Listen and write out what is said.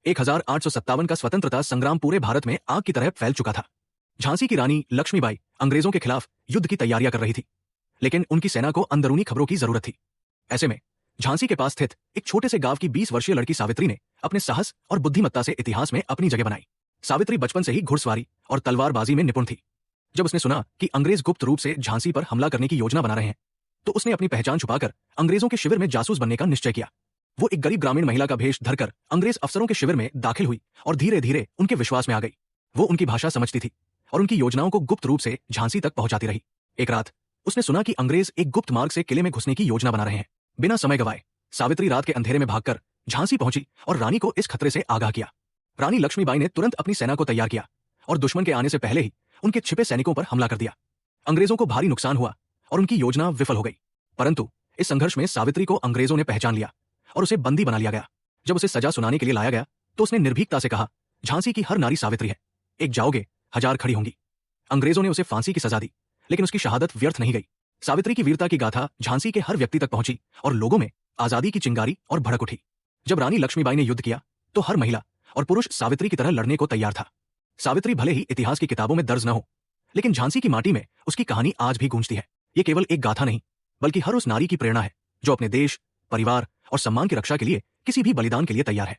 1857 का स्वतंत्रता संग्राम पूरे भारत में आग की तरह फैल चुका था। झांसी की रानी लक्ष्मीबाई अंग्रेजों के खिलाफ युद्ध की तैयारियां कर रही थी, लेकिन उनकी सेना को अंदरूनी खबरों की जरूरत थी। ऐसे में झांसी के पास स्थित एक छोटे से गांव की 20 वर्षीय लड़की सावित्री ने अपने साहस और बुद्धिमत्ता से इतिहास में अपनी जगह बनाई। सावित्री बचपन से ही घुड़सवारी और तलवारबाजी में निपुण थी। जब उसने सुना कि अंग्रेज गुप्त रूप से झांसी पर हमला करने की योजना बना रहे हैं, तो उसने अपनी पहचान छुपाकर अंग्रेजों के शिविर में जासूस बनने का निश्चय किया। वो एक गरीब ग्रामीण महिला का भेष धरकर अंग्रेज अफसरों के शिविर में दाखिल हुई और धीरे धीरे उनके विश्वास में आ गई। वो उनकी भाषा समझती थी और उनकी योजनाओं को गुप्त रूप से झांसी तक पहुंचाती रही। एक रात उसने सुना कि अंग्रेज एक गुप्त मार्ग से किले में घुसने की योजना बना रहे हैं। बिना समय गवाए सावित्री रात के अंधेरे में भागकर झांसी पहुंची और रानी को इस खतरे से आगाह किया। रानी लक्ष्मीबाई ने तुरंत अपनी सेना को तैयार किया और दुश्मन के आने से पहले ही उनके छिपे सैनिकों पर हमला कर दिया। अंग्रेजों को भारी नुकसान हुआ और उनकी योजना विफल हो गई, परंतु इस संघर्ष में सावित्री को अंग्रेजों ने पहचान लिया और उसे बंदी बना लिया गया। जब उसे सजा सुनाने के लिए लाया गया तो उसने निर्भीकता से कहा, झांसी की हर नारी सावित्री है, एक जाओगे हजार खड़ी होंगी। अंग्रेजों ने उसे फांसी की सजा दी, लेकिन उसकी शहादत व्यर्थ नहीं गई। सावित्री की वीरता की गाथा झांसी के हर व्यक्ति तक पहुंची और लोगों में आजादी की चिंगारी और भड़क उठी। जब रानी लक्ष्मीबाई ने युद्ध किया तो हर महिला और पुरुष सावित्री की तरह लड़ने को तैयार था। सावित्री भले ही इतिहास की किताबों में दर्ज न हो, लेकिन झांसी की माटी में उसकी कहानी आज भी गूंजती है। ये केवल एक गाथा नहीं, बल्कि हर उस नारी की प्रेरणा है जो अपने देश, परिवार और सम्मान की रक्षा के लिए किसी भी बलिदान के लिए तैयार है।